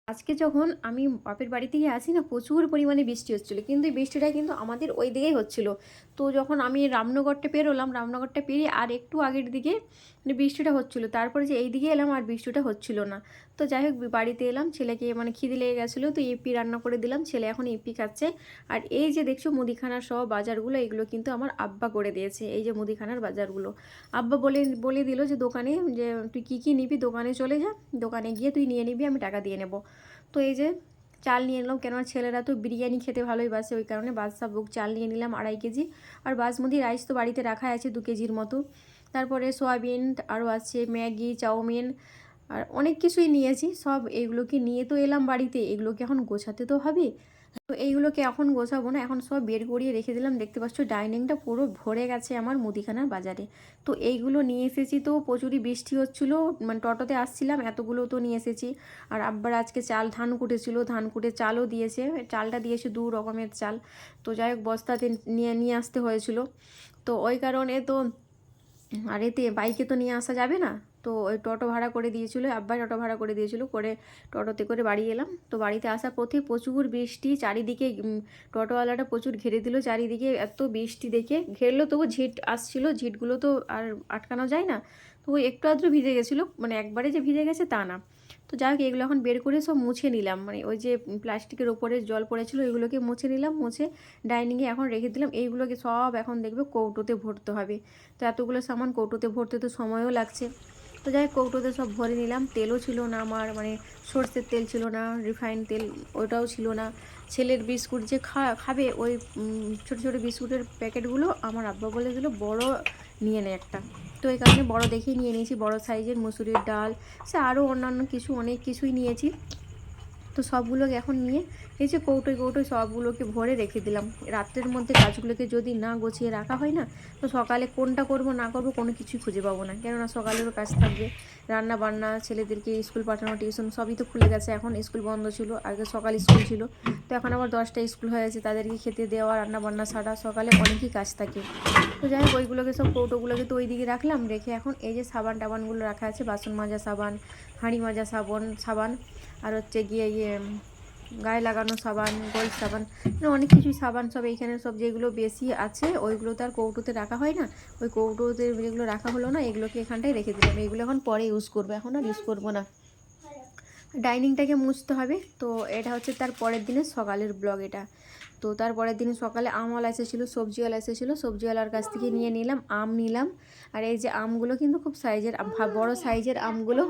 আজকে যখন আমি বাপের বাড়ি থেকে আসি না, প্রচুর পরিমাণে বৃষ্টি হচ্ছিলো, কিন্তু এই বৃষ্টিটা কিন্তু আমাদের ওই দিকেই হচ্ছিলো। তো যখন আমি রামনগরটা পেরোলাম, রামনগরটা পেরিয়ে আর একটু আগের দিকে মানে বৃষ্টিটা হচ্ছিলো, তারপরে যে এই দিকে এলাম আর বৃষ্টিটা হচ্ছিলো না। তো যাই হোক, বাড়িতে এলাম, ছেলেকে মানে খিদে লেগে গেছিলো, তো ইপি রান্না করে দিলাম, ছেলে এখন ইপি খাচ্ছে। আর এই যে দেখছো মুদিখানার সব বাজারগুলো, এগুলো কিন্তু আমার আব্বা করে দিয়েছে। এই যে মুদিখানার বাজারগুলো আব্বা বলে বলে দিল যে দোকানে, যে তুই কী কী নিবি দোকানে চলে যা, দোকানে গিয়ে তুই নিয়ে নিবি, আমি টাকা দিয়ে নেবো। তো এই যে চাল নিয়ে নিলাম, কেননা ছেলেরা তো বিরিয়ানি খেতে ভালোই বাসে, ওই কারণে বাদশাভোগ চাল নিয়ে নিলাম 2.5 কেজি। আর বাসমতি রাইস তো বাড়িতে রাখা আছে 2 কেজির মতো। তারপরে সয়াবিন, আরও আছে ম্যাগি, চাউমিন, আর অনেক কিছুই নিয়েছি। সব এইগুলোকে নিয়ে তো এলাম বাড়িতে, এগুলোকে এখন গোছাতে তো হবে। তো এইগুলোকে এখন গোছাবো না, এখন সব বের করিয়ে রেখে দিলাম। দেখতে পাচ্ছ ডাইনিংটা পুরো ভরে গেছে আমার মুদিখানার বাজারে। তো এইগুলো নিয়ে এসেছি, তো প্রচুরই বৃষ্টি হচ্ছিলো, মানে টোটোতে আসছিলাম, এতগুলো তো নিয়ে এসেছি। আর আব্বার আজকে চাল ধান কুটেছিল, ধান কুটে চালও দিয়েছে, চালটা দিয়েছে 2 রকমের চাল। তো যাই হোক, বস্তাতে নিয়ে নিয়ে আসতে হয়েছিল। তো ওই কারণে তো আর এতে বাইকে তো নিয়ে আসা যাবে না, তো ওই টোটো ভাড়া করে দিয়েছিলো, আব্বাই টোটো ভাড়া করে দিয়েছিলো, করে টোটোতে করে বাড়ি এলাম। তো বাড়িতে আসার পথে প্রচুর বৃষ্টি, চারিদিকে টোটোওয়ালাটা প্রচুর ঘিরে দিল, চারিদিকে এত বৃষ্টি দেখে ঘেরলো, তবু ঝিট আসছিল, ঝিটগুলো তো আর আটকানো যায় না। তো একটু আধটু ভিজে গেছিলো, মানে একবারে যে ভিজে গেছে তা না। তো যাই হোক, এগুলো এখন বের করে সব মুছে নিলাম, মানে ওই যে প্লাস্টিকের ওপরে জল পড়েছিল, এগুলোকে মুছে নিলাম, মুছে ডাইনিংয়ে এখন রেখে দিলাম। এইগুলোকে সব এখন দেখবে কৌটোতে ভরতে হবে। তো এতগুলো সামান কৌটোতে ভরতে তো সময়ও লাগছে। তো যাই হোক, কৌটোতে সব ভরে নিলাম। তেলও ছিল না আমার, মানে সর্ষের তেল ছিল না, রিফাইন তেল ওটাও ছিল না। ছেলের বিস্কুট যে খাবে, ওই ছোটো ছোটো বিস্কুটের প্যাকেটগুলো আমার আব্বা বলে দিল বড় নিয়ে নে একটা। তো এই কারণে বড় দেখেই নিয়ে নিয়েছি, বড় সাইজের মুসুরির ডাল, সে আরও অন্যান্য কিছু অনেক কিছুই নিয়েছি। তো সবগুলোকে এখন নিয়ে এই যে কৌটোয় কৌটোয় সবগুলোকে ভরে রেখে দিলাম। রাত্রের মধ্যে কাজগুলোকে যদি না গুছিয়ে রাখা হয় না, তো সকালে কোনটা করব না করব কোনো কিছুই খুঁজে পাবো না, কেননা সকালেরও কাজ থাকবে, রান্না বান্না, ছেলেদেরকে স্কুল পাঠানো, টিউশন সবই তো খুলে গেছে, এখন স্কুল বন্ধ ছিল, আগে সকাল স্কুল ছিল, তো এখন আবার 10টায় স্কুল হয়ে গেছে, তাদেরকে খেতে দেওয়া, রান্না বান্না ছাড়া সকালে অনেকই কাজ থাকে। তো যাই হোক, ওইগুলোকে সব কৌটোগুলোকে তো ওই দিকে রাখলাম, রেখে এখন এই যে সাবান টাবানগুলো রাখা আছে, বাসন মাজা সাবান, হাঁড়ি মাজা সাবান সাবান, আর হচ্ছে গিয়ে গায়ে লাগানো সাবান, গোল্ড সাবান, মানে অনেক কিছুই সাবান সব এইখানে সব যেগুলো বেশি আছে ওইগুলো তো আর কৌটোতে রাখা হয় না, ওই কৌটোতে যেগুলো রাখা হলো না এগুলোকে এখানটায় রেখে দিলাম। এইগুলো এখন পরে ইউজ করবো, এখন আর ইউজ করবো না। ডাইনিংটাকে মুছতে হবে। তো এটা হচ্ছে তার পরের দিনের সকালের ব্লগ এটা। তো তারপরের দিন সকালে আমওয়ালা এসেছিলো, সবজিওয়ালা এসেছিলো, সবজিওয়ালার কাছ থেকে নিয়ে নিলাম আম নিলাম। আর এই যে আমগুলো কিন্তু খুব সাইজের, বড় সাইজের আমগুলো।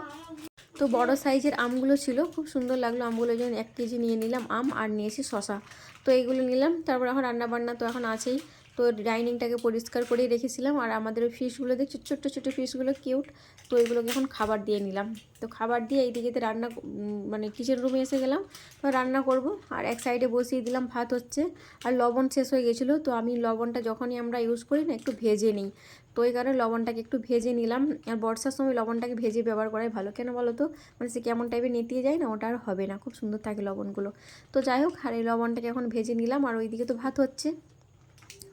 তো বড় সাইজের আমগুলো ছিল, খুব সুন্দর লাগলো আমগুলো, যেন 1 কেজি নিয়ে নিলাম আম, আর নিয়েছি শশা। তো এইগুলো নিলাম। তারপর এখন রান্নাবান্না তো এখন আছেই। তো ডাইনিংটাকে পরিষ্কার করে রেখেছিলাম, আর আমাদের ওই ফিশগুলো দেখছি ছোট্টো ছোট্টো ফিশগুলো কিউট। তো এগুলোকে এখন খাবার দিয়ে নিলাম। তো খাবার দিয়ে এইদিকে রান্না, মানে কিচেন রুমে এসে গেলাম, তো রান্না করব। আর এক সাইডে বসিয়ে দিলাম, ভাত হচ্ছে। আর লবণ শেষ হয়ে গেছিলো, তো আমি লবণটা যখনই আমরা ইউজ করি না একটু ভেজে নিই, তো এই কারণে লবণটাকে একটু ভেজে নিলাম। আর বর্ষার সময় লবণটাকে ভেজে ব্যবহার করাই ভালো, কেন বলো তো, মানে সে কেমন টাইপের নেতিয়ে যায় না, ওটা আর হবে না, খুব সুন্দর থাকে লবণগুলো। তো যাই হোক, আর এই লবণটাকে এখন ভেজে নিলাম। আর ওইদিকে তো ভাত হচ্ছে।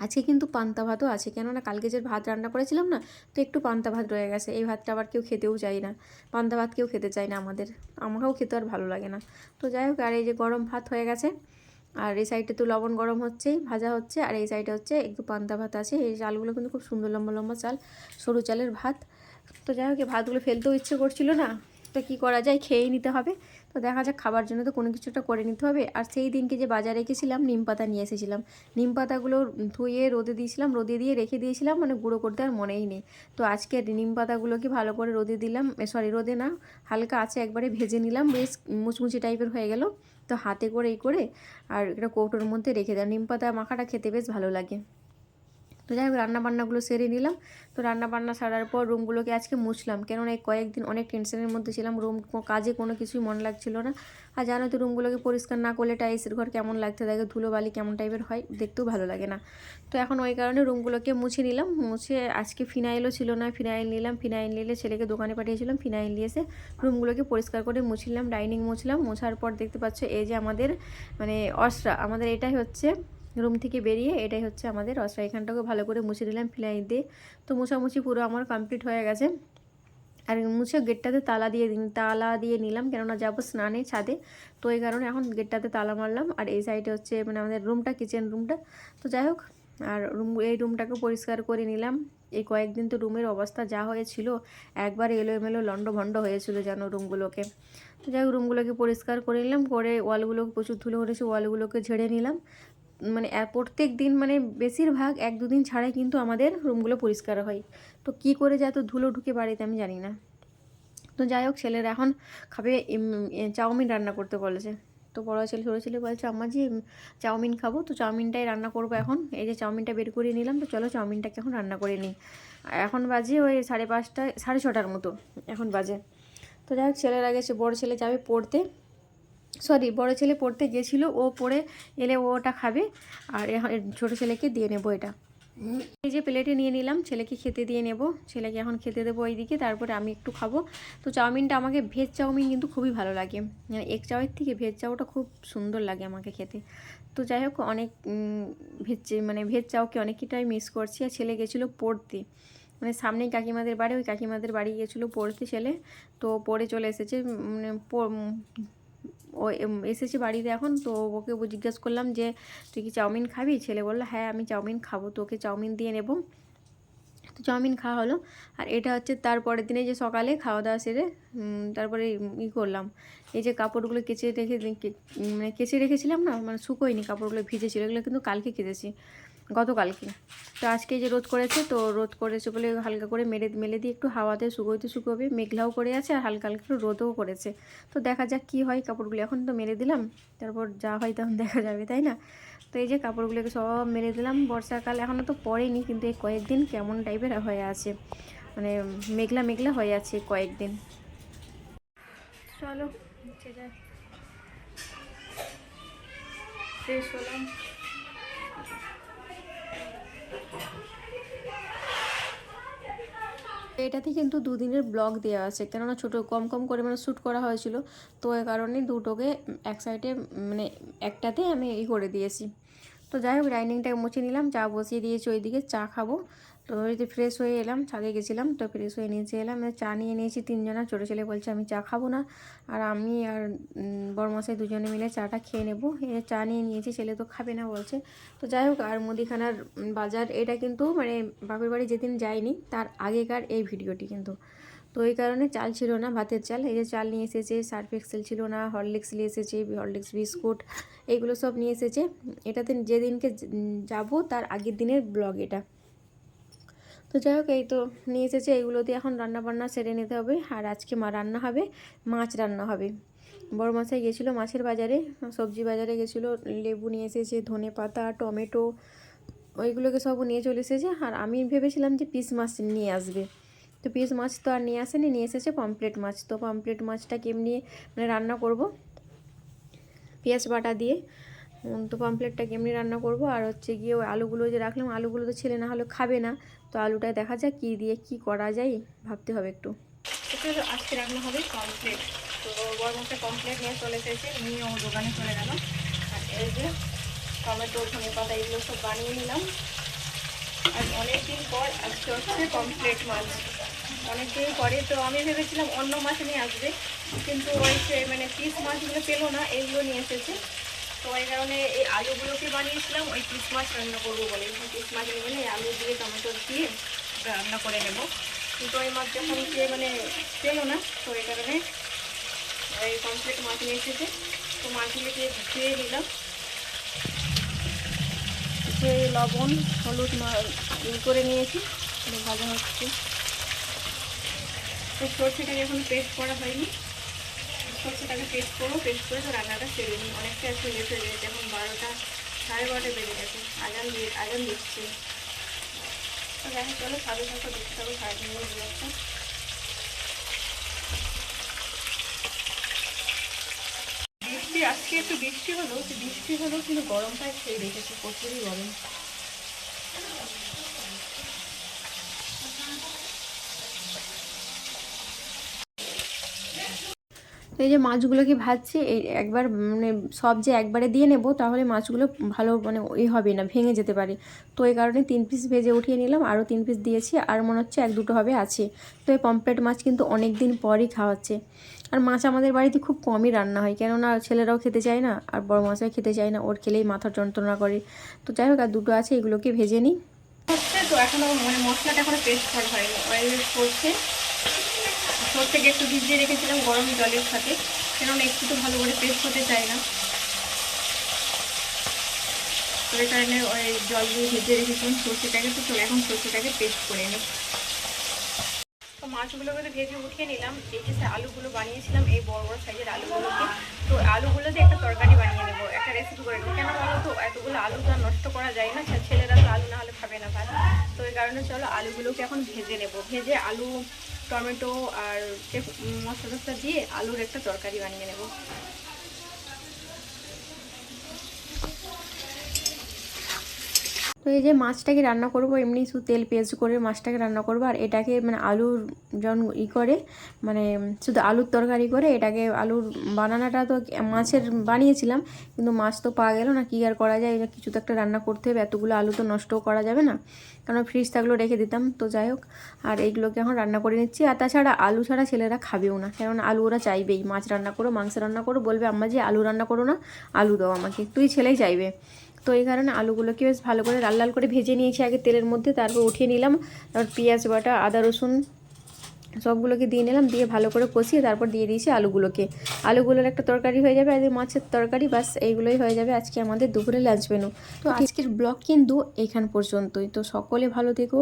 আজকে কিন্তু পান্তা ভাতও আছে, কেননা কালকে যে ভাত রান্না করেছিলাম না, তো একটু পান্তা ভাত রয়ে গেছে। এই ভাতটা আবার কেউ খেতেও চায় না, পান্তা ভাত কেউ খেতে চায় না আমাকেও খেতে আর ভালো লাগে না। তো যাই হোক, আর এই যে গরম ভাত হয়ে গেছে। আর এই সাইডে তো লবণ গরম হচ্ছেই, ভাজা হচ্ছে। আর এই সাইডে হচ্ছে একটু পান্তা ভাত আছে। এই চালগুলো কিন্তু খুব সুন্দর লম্বা লম্বা চাল, সরু চালের ভাত। তো যাই হোক, ভাতগুলো ফেলতেও ইচ্ছে করছিল না, তো কী করা যায়, খেয়েই নিতে হবে। তো দেখা যাক, খাবার জন্য তো কোনো কিছুটা করে নিতে হবে। আর সেই দিনকে যে বাজারে রেখেছিলাম নিম পাতা নিয়ে এসেছিলাম, নিম পাতাগুলো ধুয়ে রোদে দিয়েছিলাম, রোদে দিয়ে রেখে দিয়েছিলাম, মানে গুঁড়ো করতে আর মনেই নেই। তো আজকে নিম পাতাগুলোকে ভালো করে রোদে দিলাম, সরি রোদে না, হালকা আছে একবারে ভেজে নিলাম, বেশ মুচমুচি টাইপের হয়ে গেল। তো হাতে করে এই করে আর এটা কৌটোর মধ্যে রেখে দিলাম, নিম পাতা মাখাটা খেতে বেশ ভালো লাগে। তো যাই হোক, রান্নাবান্নাগুলো সেরে নিলাম। তো রান্নাবান্না সারার পর রুমগুলোকে আজকে মুছলাম, কেননা এই কয়েকদিন অনেক টেনশনের মধ্যে ছিলাম, রুম কাজে কোনো কিছুই মন লাগছিল না। আর জানো তো, রুমগুলোকে পরিষ্কার না করলে টাইলসের ঘর কেমন লাগতে থাকে, ধুলোবালি কেমন টাইপের হয়, দেখতেও ভালো লাগে না। তো এখন ওই কারণে রুমগুলোকে মুছে নিলাম। মুছে আজকে ফিনাইলও ছিল না, ফিনাইল নিলাম, ফিনাইল নিলে ছেলেকে দোকানে পাঠিয়েছিলাম, ফিনাইল নিয়ে এসে রুমগুলোকে পরিষ্কার করে মুছলাম, ডাইনিং মুছলাম। মোছার পর দেখতে পাচ্ছ এই যে আমাদের মানে অসরা, আমাদের এটাই হচ্ছে রুম থেকে বেরিয়ে এটাই হচ্ছে আমাদের অসরা, এখানটাকে ভালো করে মুছে দিলাম ফিনাইল দিয়ে। তো মোছামুছি পুরো আমার কমপ্লিট হয়ে গেছে। আর মুছে গেটটাতে তালা দিয়ে নিলাম, কেননা যাবো স্নানে ছাদে। তো এই কারণে এখন গেটটাতে তালা মারলাম। আর এই সাইডে হচ্ছে মানে আমাদের রুমটা, কিচেন রুমটা। তো যাই হোক, আর এই রুমটাকে পরিষ্কার করে নিলাম। এই কয়েকদিন তো রুমের অবস্থা যা হয়েছিল, একবার এলোমেলো লন্ডভন্ড হয়েছিল যেন রুমগুলোকে। তো যাই হোক, রুমগুলোকে পরিষ্কার করে নিলাম, করে ওয়ালগুলোকে প্রচুর ধুলো উঠেছে, ওয়ালগুলোকে ঝেড়ে নিলাম। মানে প্রত্যেক দিন মানে বেশিরভাগ 1-2 দিন ছাড়াই কিন্তু আমাদের রুমগুলো পরিষ্কার হয়। তো কি করে যে এত ধুলো ঢুকে বাড়িতে আমি জানি না। তো যাই হোক, ছেলেরা এখন খাবে চাউমিন রান্না করতে বলেছে। তো বড় ছেলে ছোটো ছেলে বলছে আম্মাজি চাউমিন খাবো, তো চাউমিনটাই রান্না করবো এখন। এই যে চাউমিনটা বের করে নিলাম, তো চলো চাউমিনটাকে এখন রান্না করে নিই। এখন বাজে ওই 5:30 6:30 মতো এখন বাজে। তো যাই হোক, ছেলেরা গেছে, বড় ছেলে যাবে পড়তে, বড় ছেলে পড়তে গেছিলো, ও পড়ে এলে ওটা খাবে। আর এখন ছোটো ছেলেকে দিয়ে নেবো এটা। এই যে প্লেটে নিয়ে নিলাম, ছেলেকে খেতে দিয়ে নেব। ছেলেকে এখন খেতে দেবো ওইদিকে, তারপরে আমি একটু খাবো। তো চাউমিনটা আমাকে ভেজ চাউমিন কিন্তু খুবই ভালো লাগে, মানে এগ চাউয়ের থেকে ভেজ চাউটা খুব সুন্দর লাগে আমাকে খেতে। তো যাই হোক, অনেক ভেজ চাউকে অনেকটাই মিস করছি। আর ছেলে গেছিলো পড়তে, মানে সামনেই কাকিমাদের বাড়ি, ওই কাকিমাদের বাড়ি গিয়েছিলো পড়তে ছেলে। তো পড়ে চলে এসেছে, মানে ও এসেছে বাড়িতে এখন। তো ওকে জিজ্ঞেস করলাম যে তুই কি চাউমিন খাবি? ছেলে বললো হ্যাঁ আমি চাউমিন খাবো, তো ওকে চাউমিন দিয়ে নেব। তো চাউমিন খাওয়া হলো। আর এটা হচ্ছে তারপরের দিনে যে সকালে খাওয়া দাওয়া সেরে তারপরে করলাম, এই যে কাপড়গুলো মানে কেচে রেখেছিলাম না, মানে শুকোয়নি, কাপড়গুলো ভিজেছিল, এগুলো কিন্তু কালকে কেচেছি, গতকালকে। তো আজকে যে রোদ করেছে, তো রোদ করেছে বলে হালকা করে মেলে দিয়ে একটু হাওয়াতে শুকোবে, মেঘলাও করে আছে আর হালকা হালকা একটু রোদও করেছে। তো দেখা যাক কী হয়, কাপড়গুলো এখন তো মেলে দিলাম, তারপর যা হয় তখন দেখা যাবে, তাই না? তো এই যে কাপড়গুলোকে সব মেলে দিলাম। বর্ষাকাল এখনও তো পড়েনি, কিন্তু এই কয়েকদিন কেমন টাইপের হয়ে আছে, মানে মেঘলা মেঘলা হয়ে আছে কয়েকদিন। চলো ফ্রেশ হলাম। এটাতে কিন্তু 2 দিনের ব্লগ দেওয়া আছে, কেননা ছোটো কম কম করে মানে শ্যুট করা হয়েছিল। তো এই কারণে দুটোকে এক সাইডে, মানে একটাতে আমি করে দিয়েছি। তো যাই হোক, ডাইনিংটাকে মুছে নিলাম, চা বসিয়ে দিয়েছি ওইদিকে, চা খাবো। তো ওইতে ফ্রেশ হয়ে এলাম, ছাদে গেছিলাম, তো ফ্রেশ হয়ে নিচে এলাম, চা নিয়ে নিয়েছি 3 জনা। ছোটো ছেলে বলছে আমি চা খাবো না, আর আমি আর বড়মশাই দুজনে মিলে চাটা খেয়ে নেবো। চা নিয়ে নিয়েছি, ছেলে তো খাবে না বলছে। তো যাই হোক, আর মুদিখানার বাজার, এটা কিন্তু মানে বাপের বাড়ি যেদিন যাইনি তার আগেকার এই ভিডিওটি কিন্তু। তো এই কারণে চাল ছিল না, ভাতের চাল। এই যে চাল নিয়ে এসেছে, সার্ফ এক্সেল ছিল না, হরলিক্স নিয়ে এসেছে, হরলিক্স বিস্কুট, এইগুলো সব নিয়ে এসেছে। এটাতে যেদিনকে যাব তার আগের দিনের ব্লগ এটা। তো যাই হোক, এই তো নিয়ে এসেছে, এইগুলো দিয়ে এখন রান্নাবান্না সেরে নিতে হবে। আর আজকে রান্না হবে, মাছ রান্না হবে। বড় মশাই গেছিলো মাছের বাজারে, সবজি বাজারে গেছিলো, লেবু নিয়ে এসেছে, ধনে পাতা, টমেটো, ওইগুলোকে সব নিয়ে চলে এসেছে। আর আমি ভেবেছিলাম যে পিস মাছ নিয়ে আসবে, তো পিস মাছ তো আর নিয়ে আসেনি, নিয়ে এসেছে পমফ্রেট মাছ। তো পমফ্রেট মাছটা কেমনি মানে রান্না করব পেঁয়াজ বাটা দিয়ে। তো পমফ্রেটটা কেমনি রান্না করব, আর হচ্ছে গিয়ে ওই আলুগুলো যে রাখলাম, আলুগুলো তো ছেলে না হলে খাবে না, তো আলুটায় দেখা যাক কী দিয়ে কী করা যায়, ভাবতে হবে একটু। এটা আজকে রান্না হবে পমফ্রেট। তো বড় মশলা পমফ্রেট নিয়ে চলে এসেছে, নিয়ে ও দোকানে চলে গেল। আর এই যে টমেটো, ধনে পাতা, এগুলো সব বানিয়ে নিলাম। আর অনেকদিন পর আজকে হচ্ছে পমফ্রেট মাছ, অনেকদিন পরে। তো আমি ভেবেছিলাম অন্য মাছ নিয়ে আসবে, কিন্তু ওই মানে পিস মাছগুলো পেলো না, এইগুলো নিয়ে এসেছে। তো এই কারণে এই আলুগুলোকে বানিয়েছিলাম ওই পিস মাছ রান্না করবো বলে। পিস মাছ নেবে না, আলু দিয়ে টমেটো দিয়ে রান্না করে নেব। কিন্তু ওই মাছ যখন মানে পেলো না, তো এই কারণে এই পমফ্রেট মাছ নিয়ে এসেছে। তো মাছগুলোকে ধুয়ে নিলাম, লবণ হলুদ করে নিয়েছি, ভাজা হচ্ছে। তো সরষেটাকে এখন পেস্ট করা হয়নি, সরষেটাকে পেস্ট করবো, পেস্ট করে তো রান্নাটা সেরে নিই। অনেকটা একটু লেট হয়ে গেছে, এখন 12টা 12:30 বেজে গেছে, আজান দিচ্ছে। তো দেখা চলো সাথে সাথে দেখতে হবে 3:30 একটা। বৃষ্টি আজকে একটু বৃষ্টি হলো কিন্তু গরমটা খেয়ে রেখেছে, প্রচুরই গরম। তো এই যে মাছগুলোকে ভাজছি, এই একবার মানে সব যে একবারে দিয়ে নেব তাহলে মাছগুলো ভালো মানে হবে না, ভেঙে যেতে পারে। তো এই কারণে 3 পিস ভেজে উঠিয়ে নিলাম, আরও 3 পিস দিয়েছি, আর মনে হচ্ছে 1-2 হবে আছে। তো এই পমফ্রেট মাছ কিন্তু অনেক দিন পরই খাওয়াচ্ছে। আর মাছ আমাদের বাড়িতে খুব কমই রান্না হয়, কেননা ছেলেরাও খেতে চায় না, আর বড় মাছও খেতে চায় না, ওর খেলেই মাথার যন্ত্রণা করে। তো যাই হোক, আর 2 আছে, এগুলোকে ভেজে নিই। তো এখনও মানে মশলাটা এখনও পেস্ট করা হয়নি, অয়েল করছে। সর্ষেকে একটু ভিজিয়ে রেখেছিলাম গরম জলের সাথে, কেননা একটু তো ভালো করে পেস্ট হতে চায় না, তো এই কারণে ওই জল দিয়ে ভিজিয়ে রেখেছিলাম সর্ষেটাকে। তো চলো এখন সর্ষেটাকে পেস্ট করে নিই। তো মাছগুলোকে তো ভেজে উঠিয়ে নিলাম। এই যে আলুগুলো বানিয়েছিলাম, এই বড় বড় সাইজের আলুগুলোকে, তো আলুগুলো দিয়ে একটা তরকারি বানিয়ে নেবো, একটা রেসিপি করে নেবো। কেন বলো তো, এতগুলো আলু তো আর নষ্ট করা যায় না, ছেলেরা তো আলু না হলে খাবে না ভাত। তো এই কারণে চলো আলুগুলোকে এখন ভেজে নেব, ভেজে আলু, টমেটো আর মশলা টশলা দিয়ে আলুর একটা তরকারি বানিয়ে নেব। তো এই যে মাছটাকে রান্না করব, এমনি শুধু তেল পেঁয়াজ করে মাছটাকে রান্না করব, আর এটাকে মানে আলুর যখন করে মানে শুধু আলুর তরকারি করে, এটাকে আলুর বানানাটা তো মাছের বানিয়েছিলাম, কিন্তু মাছ তো পাওয়া গেল না, কী আর করা যায়, কিছু তো একটা রান্না করতে হবে, এতগুলো আলু তো নষ্টও করা যাবে না, কারণ ফ্রিজ থাকলেও রেখে দিতাম। তো যাই হোক, আর এইগুলোকে এখন রান্না করে নিচ্ছি। আর তাছাড়া আলু ছাড়া ছেলেরা খাবেও না, কারণ আলু ওরা চাইবেই, মাছ রান্না করো, মাংস রান্না করো, বলবে আম্মা যে আলু রান্না করো না, আলু দাও আমাকে, তুই ছেলেই চাইবে। তো এই কারণে আলুগুলোকে বেশ ভালো করে লাল লাল করে ভেজে নিয়েছি আগে তেলের মধ্যে, তারপর উঠিয়ে নিলাম। তারপর পেঁয়াজ বাটা, আদা রসুন সবগুলোকে দিয়ে নিলাম, দিয়ে ভালো করে কষিয়ে তারপর দিয়ে দিয়েছি আলুগুলোকে। আলুগুলোর একটা তরকারি হয়ে যাবে, আর মাছের তরকারি, বাস এইগুলোই হয়ে যাবে আজকে আমাদের দুপুরে লাঞ্চ মেনু। তো আজকের ব্লগ কিন্তু এখান পর্যন্তই। তো সকলে ভালো থেকো।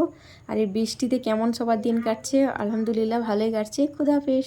আর এই বৃষ্টিতে কেমন সবার দিন কাটছে? আলহামদুলিল্লাহ ভালোই কাটছে। খুদাহাফেজ।